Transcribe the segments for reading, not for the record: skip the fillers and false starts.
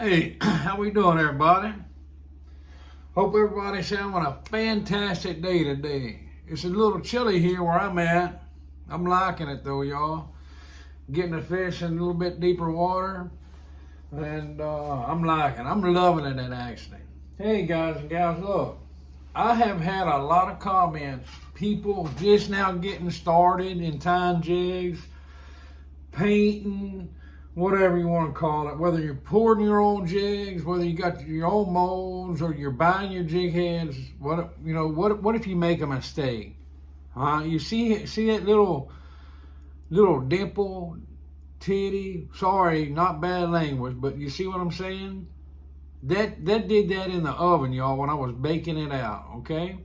Hey, how we doing, everybody? Hope everybody's having a fantastic day today. It's a little chilly here where I'm at. I'm liking it though, y'all. Getting the fish in a little bit deeper water, and I'm loving it actually. Hey guys and gals, look, I have had a lot of comments. People just now getting started in tying jigs, painting, whatever you want to call it, whether you're pouring your own jigs, whether you got your own molds, or you're buying your jig heads. What if you make a mistake? You see that little dimple titty? Sorry, not bad language, but you see what I'm saying? That did that in the oven, y'all, when I was baking it out. Okay.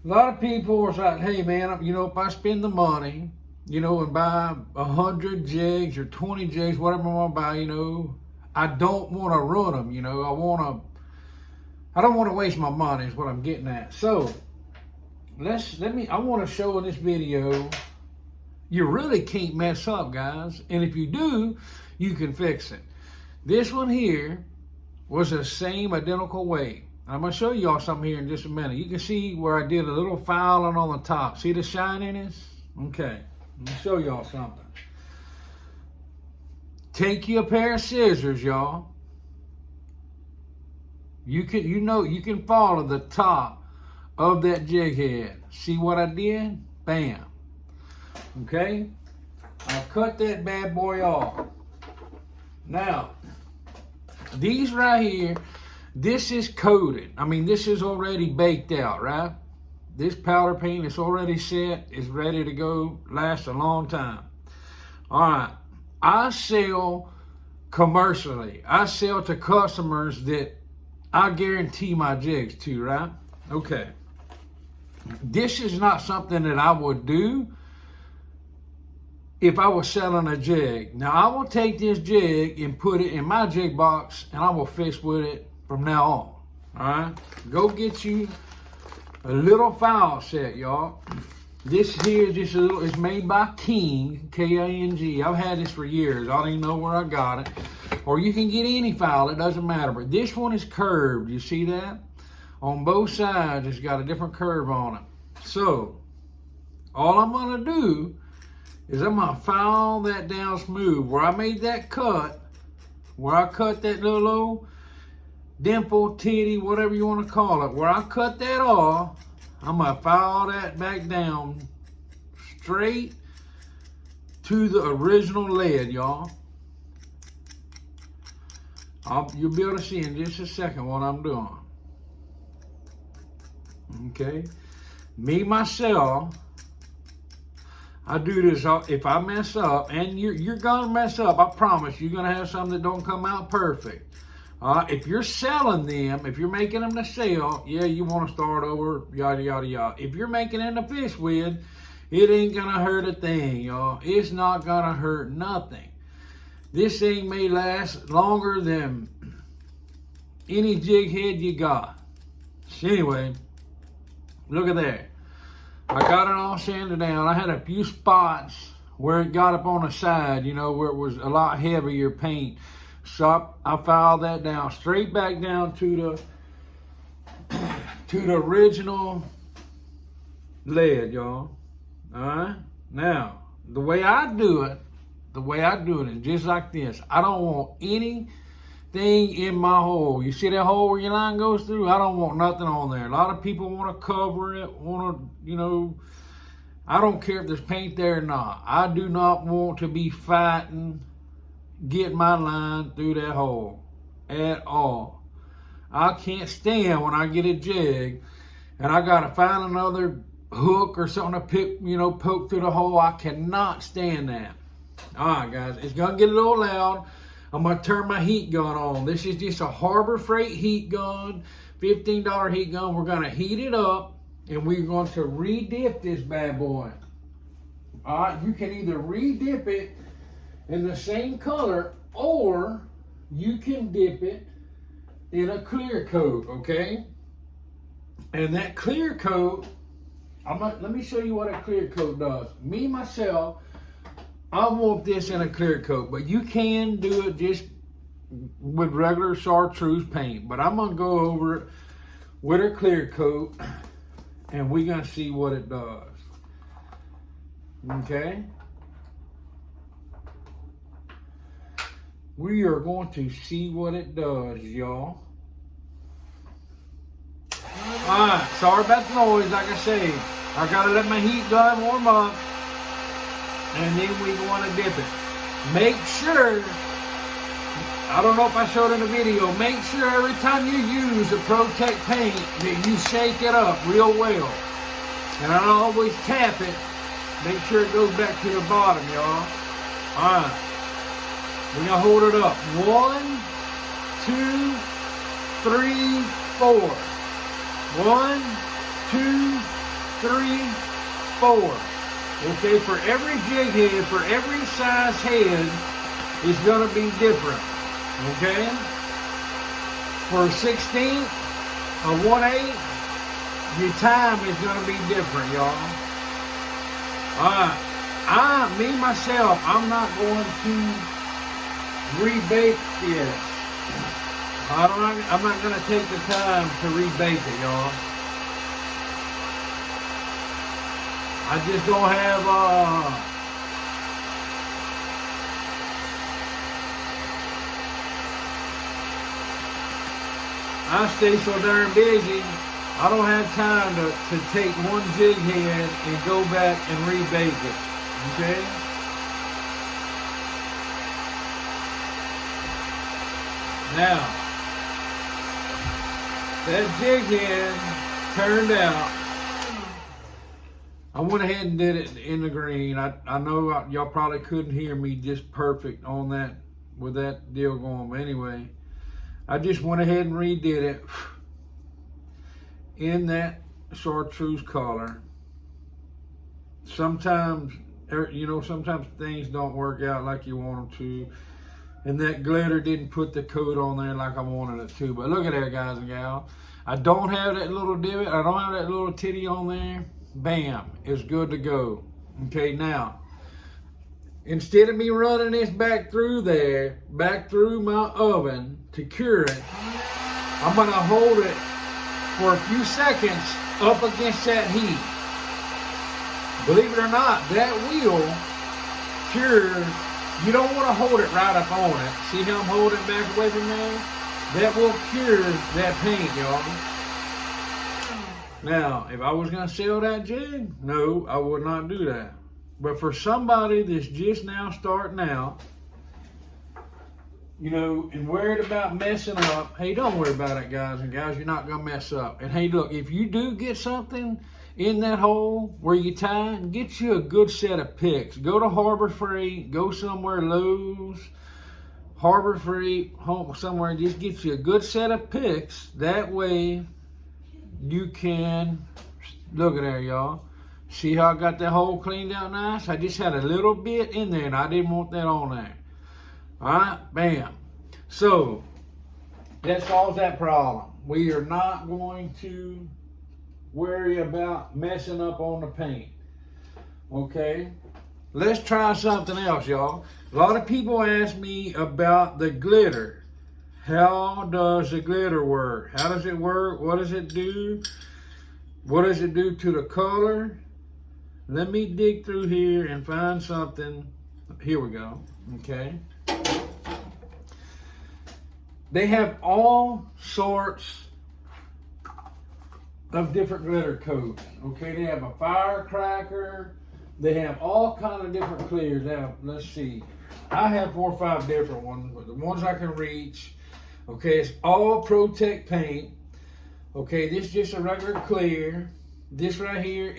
A lot of people was like, "Hey man, if I spend the money, and buy 100 jigs or 20 jigs, whatever I want to buy, I don't want to run them, I don't want to waste my money is what I'm getting at." So I want to show in this video, you really can't mess up, guys. And if you do, you can fix it. This one here was the same identical way. I'm going to show y'all something here in just a minute. You can see where I did a little fouling on the top. See the shininess? Okay. Let me show y'all something. Take you a pair of scissors, y'all. You can follow the top of that jig head. See what I did? Bam. Okay? I cut that bad boy off. Now, these right here, this is coated. This is already baked out, right? This powder paint is already set, is ready to go, last a long time. All right, I sell commercially. I sell to customers that I guarantee my jigs to, right? Okay. This is not something that I would do if I was selling a jig. Now, I will take this jig and put it in my jig box, and I will fish with it from now on. All right? Go get you a little foul set, y'all. This here is just it's made by King, K-I-N-G. I've had this for years. I don't even know where I got it. Or you can get any foul, it doesn't matter. But this one is curved. You see that? On both sides, it's got a different curve on it. So, all I'm gonna do is I'm gonna foul that down smooth. Where I made that cut, where I cut that little dimple, titty, whatever you want to call it, where I cut that off, I'm going to file that back down straight to the original lead, y'all. You'll be able to see in just a second what I'm doing. Okay. Me, myself, I do this, if I mess up, and you're going to mess up, I promise, you're going to have something that don't come out perfect. If you're selling them, if you're making them to sell, yeah, you want to start over, yada, yada, yada. If you're making them to fish with, it ain't going to hurt a thing, y'all. It's not going to hurt nothing. This thing may last longer than any jig head you got. So anyway, look at that. I got it all sanded down. I had a few spots where it got up on the side, where it was a lot heavier paint. So I filed that down, straight back down to the original lead, y'all. All right. Now, the way I do it is just like this. I don't want anything in my hole. You see that hole where your line goes through? I don't want nothing on there. A lot of people want to cover it, I don't care if there's paint there or not. I do not want to be fighting, get my line through that hole at all. I can't stand when I get a jig and I gotta find another hook or something to pick, poke through the hole. I cannot stand that. All right, guys, it's gonna get a little loud. I'm gonna turn my heat gun on. This is just a Harbor Freight heat gun, $15 heat gun. We're gonna heat it up and we're going to re-dip this bad boy. All right, you can either re-dip it in the same color, or you can dip it in a clear coat, okay? And that clear coat, let me show you what a clear coat does. Me, myself, I want this in a clear coat, but you can do it just with regular chartreuse paint, but I'm gonna go over it with a clear coat, and we're gonna see what it does. Okay? We are going to see what it does, y'all. Alright, sorry about the noise, like I say. I gotta let my heat gun warm up, and then we want to dip it. Make sure, I don't know if I showed in the video, make sure every time you use a Protect paint that you shake it up real well. And I don't always tap it. Make sure it goes back to the bottom, y'all. Alright. We're going to hold it up. 1, 2, 3, 4. 1, 2, 3, 4. Okay, for every jig head, for every size head, it's going to be different. Okay? For a 16th, a 1/8, your time is going to be different, y'all. Alright. Myself, I'm not going to rebake this. I'm not going to take the time to rebake it, y'all. I just don't have, I stay so darn busy, I don't have time to take one jig head and go back and rebake it, okay? Now, that jig head turned out. I went ahead and did it in the green. I know y'all probably couldn't hear me just perfect on that, with that deal going. But anyway, I just went ahead and redid it in that chartreuse color. Sometimes, you know, sometimes things don't work out like you want them to. And that glitter didn't put the coat on there like I wanted it to. But look at there, guys and gals. I don't have that little divot. I don't have that little titty on there. Bam, it's good to go. Okay, now, instead of me running this back through there, back through my oven to cure it, I'm gonna hold it for a few seconds up against that heat. Believe it or not, that wheel cures. You don't want to hold it right up on it. See how I'm holding it back away from there? That will cure that paint, y'all. Now, if I was going to sell that jig, no, I would not do that. But for somebody that's just now starting out, you know, and worried about messing up, hey, don't worry about it, guys and gals. You're not going to mess up. And hey, look, if you do get something in that hole where you tie, get you a good set of picks. Go to Harbor Freight, go somewhere, Lowe's, Harbor Freight, home somewhere, just get you a good set of picks. That way you can, look at there, y'all. See how I got that hole cleaned out nice? I just had a little bit in there and I didn't want that on there. All right, bam. So that solves that problem. We are not going to worry about messing up on the paint. Okay, let's try something else, y'all. A lot of people ask me about the glitter. How does the glitter work? How does it work? What does it do? What does it do to the color? Let me dig through here and find something. Here we go. Okay, they have all sorts of different glitter coats. Okay, they have a firecracker. They have all kind of different clears. Now, let's see. I have 4 or 5 different ones, but the ones I can reach. Okay, it's all Protect paint. Okay, this is just a regular clear. This right here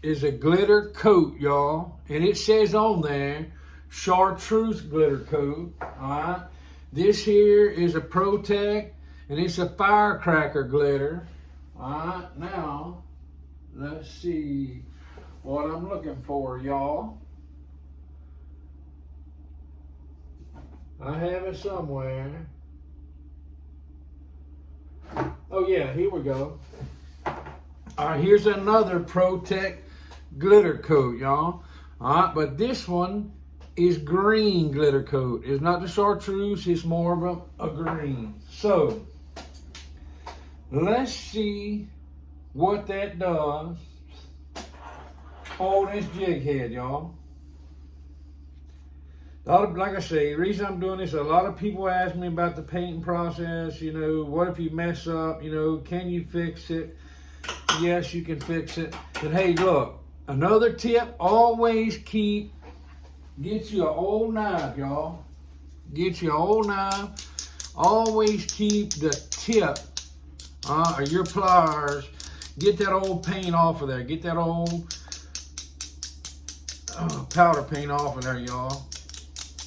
is a glitter coat, y'all, and it says on there chartreuse glitter coat. All right, this here is a Protect, and it's a firecracker glitter. All right, now let's see what I'm looking for, y'all. I have it somewhere. Oh yeah, here we go. All right, here's another Protect glitter coat, y'all. All right, but this one is green glitter coat. It's not the chartreuse, it's more of a green. So, let's see what that does on this jig head, y'all. Like I say, the reason I'm doing this, a lot of people ask me about the painting process, you know, what if you mess up, you know, can you fix it? Yes, you can fix it. But hey, look, another tip, always get you an old knife, y'all. Get you an old knife. Always keep the tip or your pliers. Get that old paint off of there. Get that old powder paint off of there, y'all.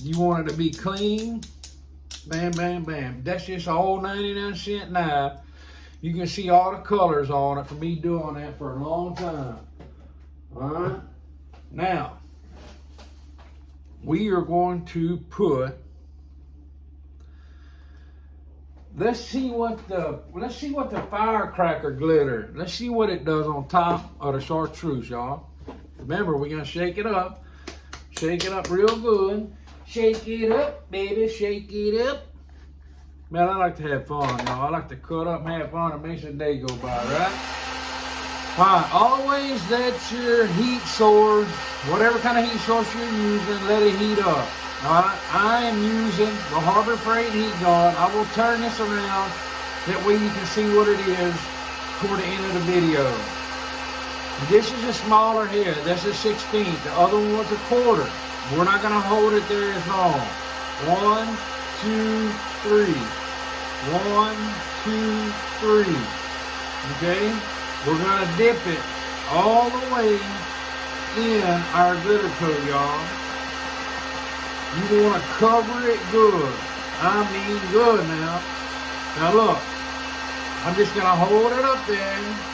You want it to be clean. Bam, bam, bam. That's just an old 99-cent knife. You can see all the colors on it from me doing that for a long time. All right. Now, we are going to put. Let's see what the firecracker glitter. Let's see what it does on top of the chartreuse, y'all. Remember, we're gonna shake it up. Shake it up real good. Shake it up, baby. Shake it up. Man, I like to have fun, y'all. I like to cut up and have fun. It makes the day go by, right? All right, always let your heat source, whatever kind of heat source you're using, let it heat up. All right, I am using the Harbor Freight heat gun. I will turn this around. That way you can see what it is toward the end of the video. This is a smaller head. That's a 16th. The other one was a quarter. We're not going to hold it there as long. 1, 2, 3. 1, 2, 3. Okay? We're going to dip it all the way in our glitter coat, y'all. You want to cover it good. I mean good now. Now look, I'm just going to hold it up there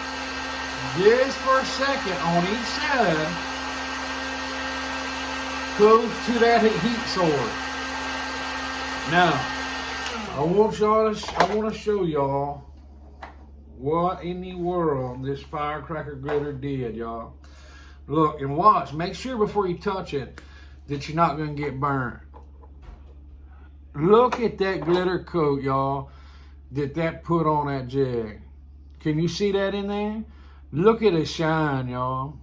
just for a second on each side, close to that heat source. Now, I want to show y'all what in the world this firecracker glitter did, y'all. Look and watch. Make sure before you touch it that you're not going to get burned. Look at that glitter coat, y'all, that put on that jig. Can you see that in there? Look at it shine, y'all.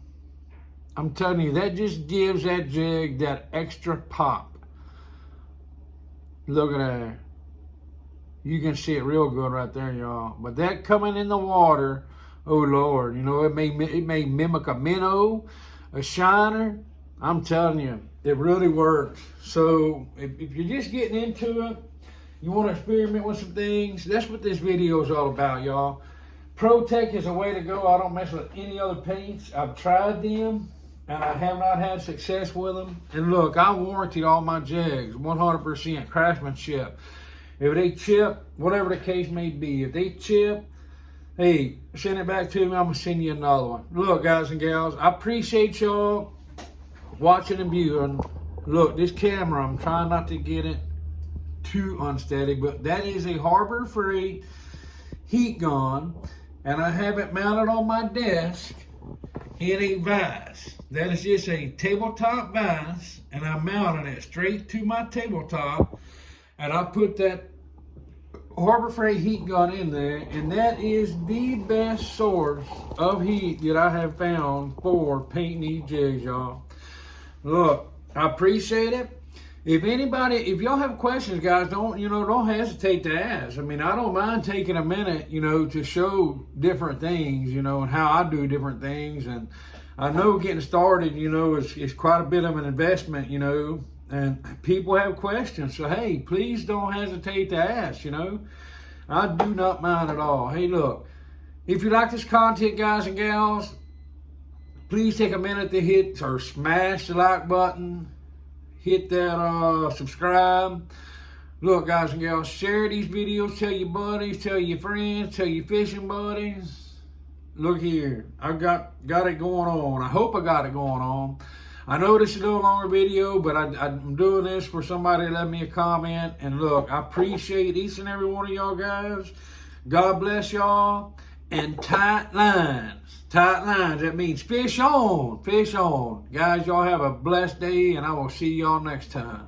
I'm telling you, that just gives that jig that extra pop. Look at that. You can see it real good right there, y'all. But that coming in the water, oh Lord, you know, it may mimic a minnow, a shiner. I'm telling you, it really works. So if you're just getting into it, you want to experiment with some things, that's what this video is all about, y'all. ProTech is a way to go. I don't mess with any other paints. I've tried them, and I have not had success with them. And look, I warranted all my jigs, 100% craftsmanship. If they chip, whatever the case may be, if they chip, hey, send it back to me. I'm going to send you another one. Look, guys and gals, I appreciate y'all watching and viewing. Look, this camera, I'm trying not to get it too unsteady, but that is a Harbor Freight heat gun, and I have it mounted on my desk in a vise. That is just a tabletop vise, and I'm mounting it straight to my tabletop, and I put that Harbor Freight heat gun in there, and that is the best source of heat that I have found for painting these jigs, y'all. Look, I appreciate it. If y'all have questions, guys, don't hesitate to ask. I mean, I don't mind taking a minute, to show different things, and how I do different things. And I know getting started, is quite a bit of an investment, and people have questions. So, hey, please don't hesitate to ask, I do not mind at all. Hey, look, if you like this content, guys and gals, please take a minute to hit or smash the like button. Hit that subscribe. Look, guys and gals, share these videos. Tell your buddies, tell your friends, tell your fishing buddies. Look here, I got it going on. I hope I got it going on. I know this is a little longer video, but I'm doing this for somebody to leave me a comment. And look, I appreciate each and every one of y'all guys. God bless y'all. and tight lines. Tight lines, that means fish on, fish on. Guys, y'all have a blessed day, and I will see y'all next time.